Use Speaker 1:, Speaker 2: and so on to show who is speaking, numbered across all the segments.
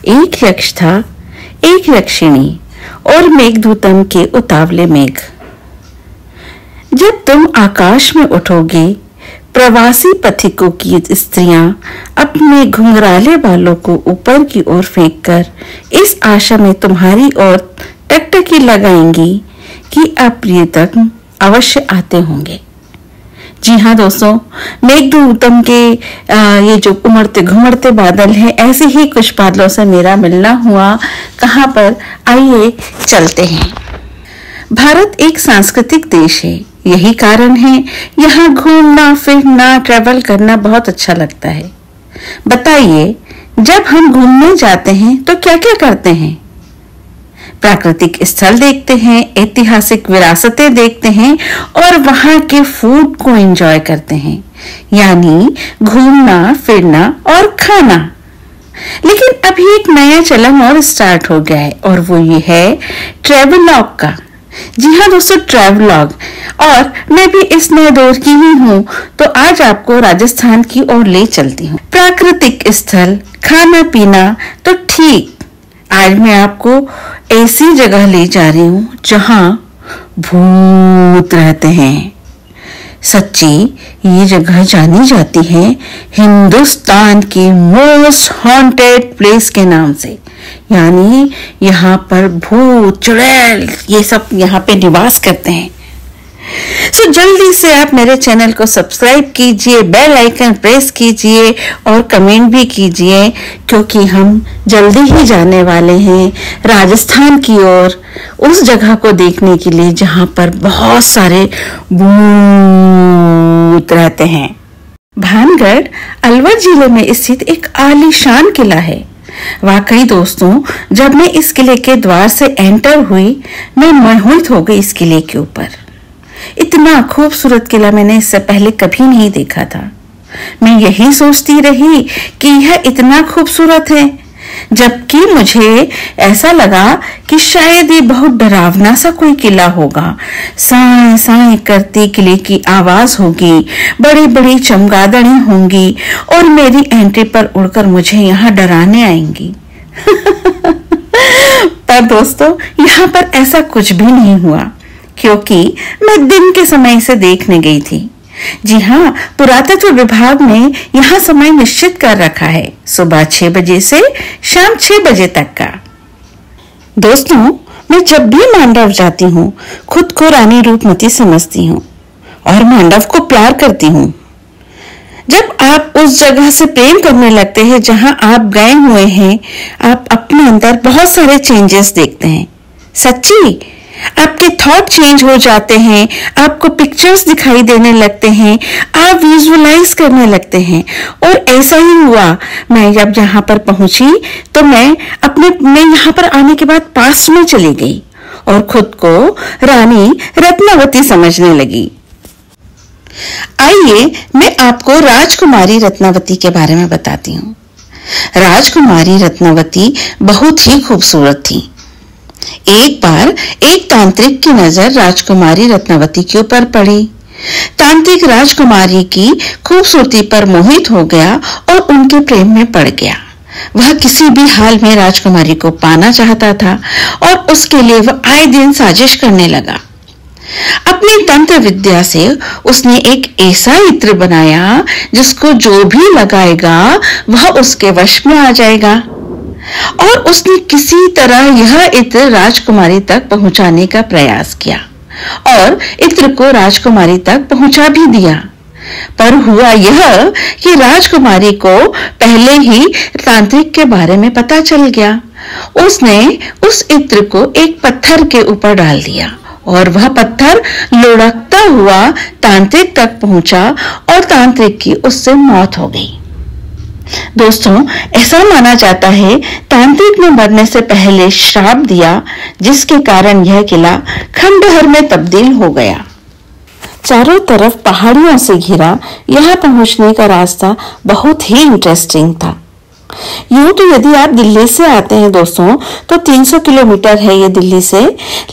Speaker 1: एक यक्ष था, एक यक्षिणी और मेघदूतम के उतावले मेघ। जब तुम आकाश में उठोगे, प्रवासी पथिकों की स्त्रियां अपने घुंघराले बालों को ऊपर की ओर फेंककर इस आशा में तुम्हारी ओर टकटकी लगाएंगी कि अप्रियतम अवश्य आते होंगे। जी हाँ दोस्तों, मेघदूतम के ये जो उमड़ते घुमड़ते बादल हैं, ऐसे ही कुछ बादलों से मेरा मिलना हुआ। कहाँ पर, आइए चलते हैं। भारत एक सांस्कृतिक देश है, यही कारण है यहाँ घूमना फिरना ट्रैवल करना बहुत अच्छा लगता है। बताइए, जब हम घूमने जाते हैं तो क्या क्या करते हैं? प्राकृतिक स्थल देखते हैं, ऐतिहासिक विरासतें देखते हैं और वहां के फूड को एंजॉय करते हैं, यानी घूमना फिरना और खाना। लेकिन अभी एक नया चलन और स्टार्ट हो गया है और वो ये है ट्रैवलॉग का। जी हाँ दोस्तों, ट्रैवलॉग। और मैं भी इस नए दौर की ही हूँ, तो आज आपको राजस्थान की ओर ले चलती हूँ। प्राकृतिक स्थल, खाना पीना तो ठीक, आज मैं आपको ऐसी जगह ले जा रही हूँ जहाँ भूत रहते हैं। सच्ची ये जगह जानी जाती है हिंदुस्तान की मोस्ट हॉन्टेड प्लेस के नाम से, यानी यहाँ पर भूत चुड़ैल ये सब यहाँ पे निवास करते हैं। सो जल्दी से आप मेरे चैनल को सब्सक्राइब कीजिए, बेल आइकन प्रेस कीजिए और कमेंट भी कीजिए, क्योंकि हम जल्दी ही जाने वाले हैं राजस्थान की ओर, उस जगह को देखने के लिए जहां पर बहुत सारे भूत रहते हैं। भानगढ़ अलवर जिले में स्थित एक आलीशान किला है। वाकई दोस्तों, जब मैं इस किले के द्वार से एंटर हुई, मैं मोहित हो गई इस किले के ऊपर। इतना खूबसूरत किला मैंने इससे पहले कभी नहीं देखा था। मैं यही सोचती रही कि यह इतना खूबसूरत है, जबकि मुझे ऐसा लगा कि शायद ये बहुत डरावना सा कोई किला होगा। साए साए करती किले की आवाज होगी, बड़ी बड़ी चमगादड़ें होंगी और मेरी एंट्री पर उड़कर मुझे यहाँ डराने आएंगी। पर दोस्तों, यहाँ पर ऐसा कुछ भी नहीं हुआ, क्योंकि मैं दिन के समय से देखने गई थी। जी हाँ, पुरातत्व विभाग ने यहाँ समय निश्चित कर रखा है, सुबह 6 बजे से शाम 6 बजे तक का। दोस्तों, मैं जब भी मांडव जाती हूँ, खुद को रानी रूपमती समझती हूँ और मांडव को प्यार करती हूँ। जब आप उस जगह से प्रेम करने लगते हैं जहाँ आप गए हुए हैं, आप अपने अंदर बहुत सारे चेंजेस देखते हैं। सच्ची, आपके थॉट चेंज हो जाते हैं, आपको पिक्चर्स दिखाई देने लगते हैं, आप विजुअलाइज करने लगते हैं। और ऐसा ही हुआ, मैं जब यहाँ पर पहुंची तो मैं यहाँ पर आने के बाद पास्ट में चली गई और खुद को रानी रत्नावती समझने लगी। आइए मैं आपको राजकुमारी रत्नावती के बारे में बताती हूँ। राजकुमारी रत्नावती बहुत ही खूबसूरत थी। एक बार एक तांत्रिक की नजर राजकुमारी रत्नावती के ऊपर पड़ी। तांत्रिक राजकुमारी की खूबसूरती पर मोहित हो गया और उनके प्रेम में पड़ गया। वह किसी भी हाल में राजकुमारी को पाना चाहता था और उसके लिए वह आए दिन साजिश करने लगा। अपनी तंत्र विद्या से उसने एक ऐसा इत्र बनाया जिसको जो भी लगाएगा वह उसके वश में आ जाएगा, और उसने किसी तरह यह इत्र राजकुमारी तक पहुंचाने का प्रयास किया और इत्र को राजकुमारी तक पहुंचा भी दिया। पर हुआ यह कि राजकुमारी को पहले ही तांत्रिक के बारे में पता चल गया। उसने उस इत्र को एक पत्थर के ऊपर डाल दिया और वह पत्थर लुढ़कता हुआ तांत्रिक तक पहुंचा और तांत्रिक की उससे मौत हो गई। दोस्तों, ऐसा माना जाता है तांत्रिक ने मरने से पहले श्राप दिया, जिसके कारण यह किला खंडहर में तब्दील हो गया। चारों तरफ पहाड़ियों से घिरा यह पहुंचने का रास्ता बहुत ही इंटरेस्टिंग था। यूं तो यदि आप दिल्ली से आते हैं दोस्तों तो 300 किलोमीटर है ये दिल्ली से,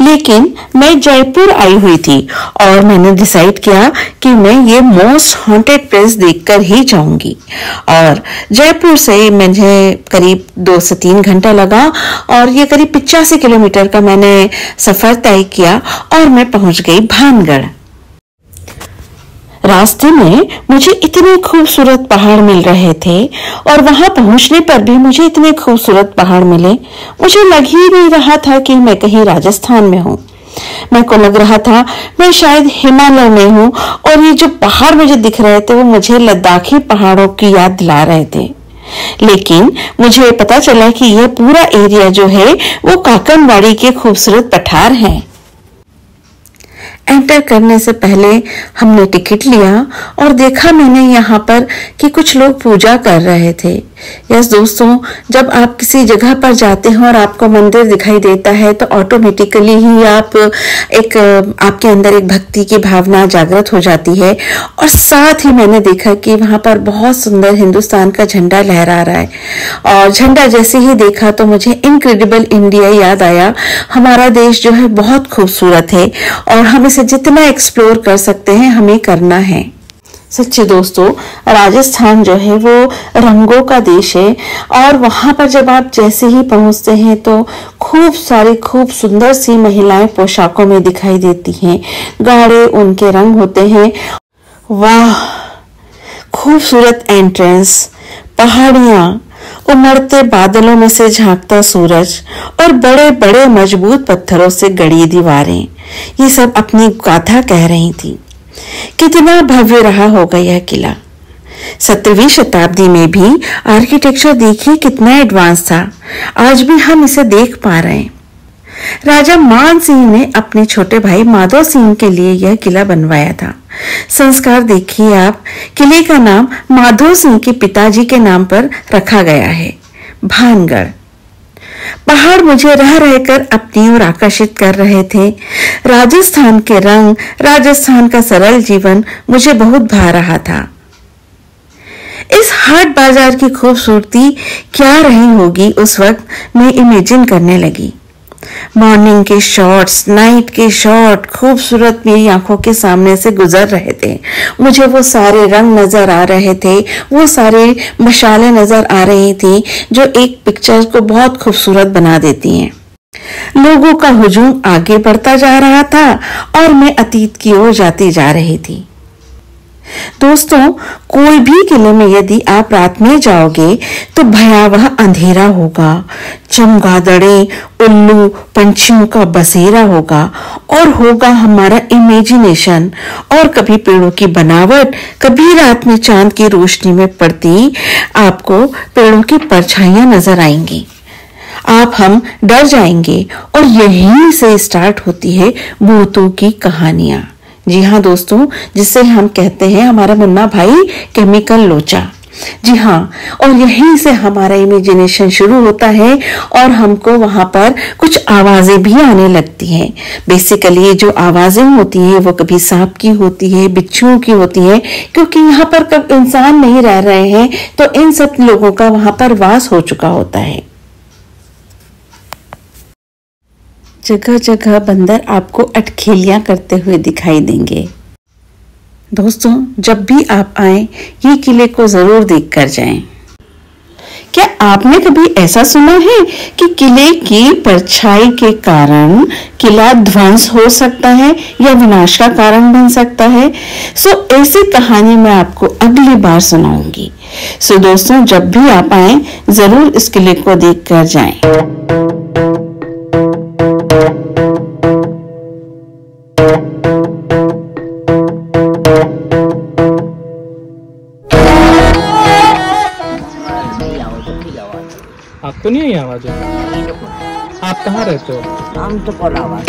Speaker 1: लेकिन मैं जयपुर आई हुई थी और मैंने डिसाइड किया कि मैं ये मोस्ट हॉन्टेड प्लेस देखकर ही जाऊंगी। और जयपुर से मुझे करीब 2 से 3 घंटा लगा और ये करीब 85 किलोमीटर का मैंने सफर तय किया और मैं पहुंच गई भानगढ़। रास्ते में मुझे इतने खूबसूरत पहाड़ मिल रहे थे और वहां पहुंचने पर भी मुझे इतने खूबसूरत पहाड़ मिले, मुझे लग ही नहीं रहा था कि मैं कहीं राजस्थान में हूँ। मेरे को लग रहा था मैं शायद हिमालय में हूँ और ये जो पहाड़ मुझे दिख रहे थे वो मुझे लद्दाखी पहाड़ों की याद दिला रहे थे। लेकिन मुझे पता चला कि यह पूरा एरिया जो है वो काकनवाड़ी के खूबसूरत पठार है। एंटर करने से पहले हमने टिकट लिया और देखा मैंने यहाँ पर कि कुछ लोग पूजा कर रहे थे। यस दोस्तों, जब आप किसी जगह पर जाते हैं और आपको मंदिर दिखाई देता है तो ऑटोमेटिकली ही आपके अंदर एक भक्ति की भावना जागृत हो जाती है। और साथ ही मैंने देखा कि वहां पर बहुत सुंदर हिंदुस्तान का झंडा लहरा रहा है और झंडा जैसे ही देखा तो मुझे इनक्रेडिबल इंडिया याद आया। हमारा देश जो है बहुत खूबसूरत है और हम इसे जितना एक्सप्लोर कर सकते हैं हमें करना है। सच्चे दोस्तों, राजस्थान जो है वो रंगों का देश है और वहां पर जब आप जैसे ही पहुंचते हैं तो खूब सुंदर सी महिलाएं पोशाकों में दिखाई देती हैं। गाढ़े उनके रंग होते हैं। वाह, खूबसूरत एंट्रेंस, पहाड़ियां, उमड़ते बादलों में से झांकता सूरज और बड़े बड़े मजबूत पत्थरों से गढ़ी दीवारें, ये सब अपनी गाथा कह रही थी। कितना भव्य रहा होगा यह किला। 17वीं शताब्दी में भी आर्किटेक्चर देखिए कितना एडवांस था। आज भी हम इसे देख पा रहे हैं। राजा मान सिंह ने अपने छोटे भाई माधो सिंह के लिए यह किला बनवाया था। संस्कार देखिए आप, किले का नाम माधो सिंह के पिताजी के नाम पर रखा गया है, भानगढ़। पहाड़ मुझे रह रहकर अपनी ओर आकर्षित कर रहे थे। राजस्थान के रंग, राजस्थान का सरल जीवन मुझे बहुत भा रहा था। इस हाट बाजार की खूबसूरती क्या रही होगी उस वक्त, मैं इमेजिन करने लगी। मॉर्निंग के शॉट्स, नाइट के शॉट खूबसूरत मेरी आंखों के सामने से गुजर रहे थे। मुझे वो सारे रंग नजर आ रहे थे, वो सारे मशालें नजर आ रही थी जो एक पिक्चर को बहुत खूबसूरत बना देती हैं। लोगों का हुजूम आगे बढ़ता जा रहा था और मैं अतीत की ओर जाती जा रही थी। दोस्तों, कोई भी किले में यदि आप रात में जाओगे तो भयावह अंधेरा होगा, चमगादड़ें, उल्लू, पंछियों का बसेरा होगा और होगा हमारा इमेजिनेशन। और कभी पेड़ों की बनावट, कभी रात में चांद की रोशनी में पड़ती आपको पेड़ों की परछाइयां नजर आएंगी। हम डर जाएंगे और यहीं से स्टार्ट होती है भूतों की कहानियां। जी हाँ दोस्तों, जिसे हम कहते हैं हमारा मुन्ना भाई केमिकल लोचा। जी हाँ, और यहीं से हमारा इमेजिनेशन शुरू होता है और हमको वहां पर कुछ आवाजें भी आने लगती हैं। बेसिकली जो आवाजें होती हैं वो कभी सांप की होती है, बिच्छुओं की होती है, क्योंकि यहाँ पर कब इंसान नहीं रह रहे हैं तो इन सब लोगों का वहां पर वास हो चुका होता है। जगह जगह बंदर आपको अटखेलियां करते हुए दिखाई देंगे। दोस्तों, जब भी आप आए ये किले को जरूर देखकर जाएं। क्या आपने कभी ऐसा सुना है कि किले की परछाई के कारण किला ध्वंस हो सकता है या विनाश का कारण बन सकता है? ऐसी कहानी मैं आपको अगली बार सुनाऊंगी। दोस्तों, जब भी आप आए जरूर इस किले को देखकर जाएं।
Speaker 2: आपको नहीं आई आवाज? आप कहाँ रहते हो?
Speaker 3: हम तो कोलावा।